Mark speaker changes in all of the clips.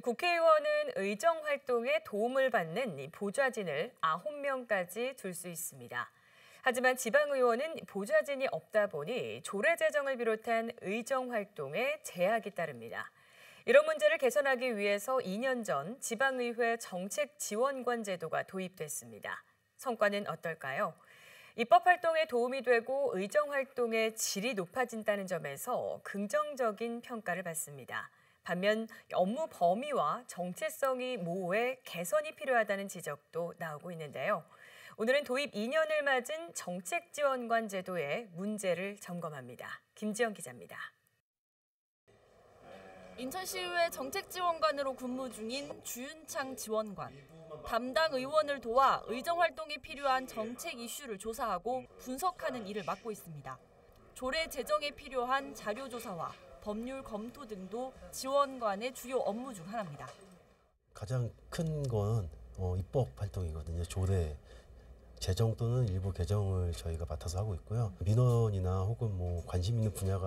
Speaker 1: 국회의원은 의정 활동에 도움을 받는 보좌진을 9명까지 둘 수 있습니다. 하지만 지방의원은 보좌진이 없다 보니 조례 제정을 비롯한 의정 활동에 제약이 따릅니다. 이런 문제를 개선하기 위해서 2년 전 지방의회 정책지원관 제도가 도입됐습니다. 성과는 어떨까요? 입법 활동에 도움이 되고 의정 활동의 질이 높아진다는 점에서 긍정적인 평가를 받습니다. 반면 업무 범위와 정체성이 모호해 개선이 필요하다는 지적도 나오고 있는데요. 오늘은 도입 2년을 맞은 정책지원관 제도의 문제를 점검합니다. 김지영 기자입니다.
Speaker 2: 인천시의회 정책지원관으로 근무 중인 주윤창 지원관. 담당 의원을 도와 의정활동에 필요한 정책 이슈를 조사하고 분석하는 일을 맡고 있습니다. 조례 제정에 필요한 자료조사와 법률 검토 등도 지원관의 주요 업무 중 하나입니다.
Speaker 3: 가장 큰 건 입법 활동이거든요. 조례 제정 또는 일부 개정을 저희가 맡아서 하고 있고요. 민원이나 혹은 관심 있는 분야에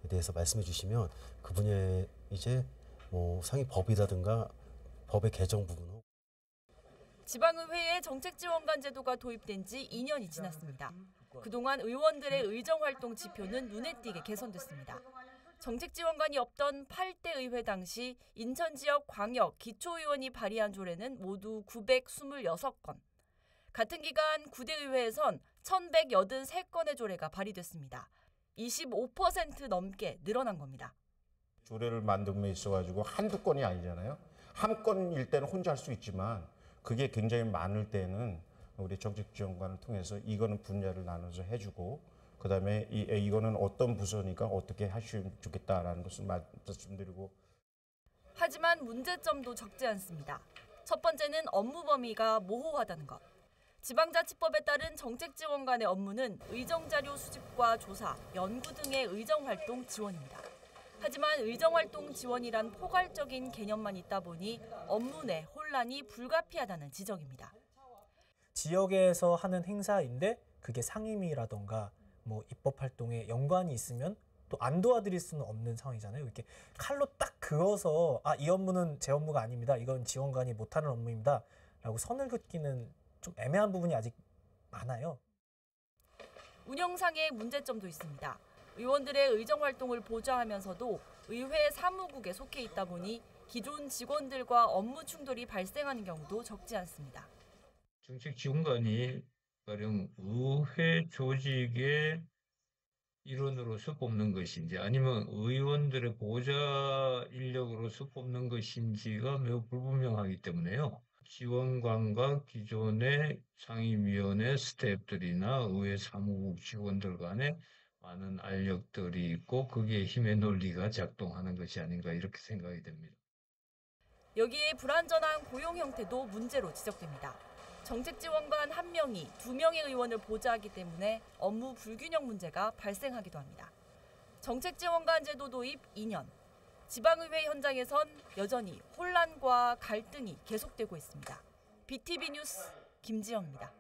Speaker 3: 대해서 말씀해 주시면 그 분야에 이제 상위 법이라든가 법의 개정 부분.
Speaker 2: 지방의회에 정책지원관 제도가 도입된 지 2년이 지났습니다. 그동안 의원들의 의정활동 지표는 눈에 띄게 개선됐습니다. 정책지원관이 없던 8대 의회 당시 인천 지역 광역 기초의원이 발의한 조례는 모두 926건. 같은 기간 9대 의회에선 1183건의 조례가 발의됐습니다. 25% 넘게 늘어난 겁니다.
Speaker 4: 조례를 만듦에 있어가지고 한두 건이 아니잖아요. 한 건일 때는 혼자 할 수 있지만 그게 굉장히 많을 때는 우리 정책지원관을 통해서 이거는 분야를 나눠서 해주고 그다음에 이거는 어떤 부서니까 어떻게 하시면 좋겠다라는 것을 말씀드리고.
Speaker 2: 하지만 문제점도 적지 않습니다. 첫 번째는 업무 범위가 모호하다는 것. 지방자치법에 따른 정책지원관의 업무는 의정자료 수집과 조사, 연구 등의 의정활동 지원입니다. 하지만 의정활동 지원이란 포괄적인 개념만 있다 보니 업무 내 혼란이 불가피하다는 지적입니다.
Speaker 5: 지역에서 하는 행사인데 그게 상임위라던가 입법 활동에 연관이 있으면 또 안 도와드릴 수는 없는 상황이잖아요. 이렇게 칼로 딱 그어서 이 업무는 제 업무가 아닙니다. 이건 지원관이 못하는 업무입니다. 라고 선을 긋기는 좀 애매한 부분이 아직 많아요.
Speaker 2: 운영상의 문제점도 있습니다. 의원들의 의정활동을 보좌하면서도 의회 사무국에 속해 있다 보니 기존 직원들과 업무 충돌이 발생하는 경우도 적지 않습니다.
Speaker 6: 정책지원관이 가령 의회 조직의 일원으로서 뽑는 것인지 아니면 의원들의 보좌 인력으로서 뽑는 것인지가 매우 불분명하기 때문에요. 지원관과 기존의 상임위원회 스태프들이나 의회 사무국 직원들 간에 많은 알력들이 있고 거기에 힘의 논리가 작동하는 것이 아닌가 이렇게 생각이 됩니다.
Speaker 2: 여기에 불완전한 고용 형태도 문제로 지적됩니다. 정책지원관 1명이 2명의 의원을 보좌하기 때문에 업무 불균형 문제가 발생하기도 합니다. 정책지원관 제도 도입 2년. 지방의회 현장에선 여전히 혼란과 갈등이 계속되고 있습니다. BTV 뉴스 김지영입니다.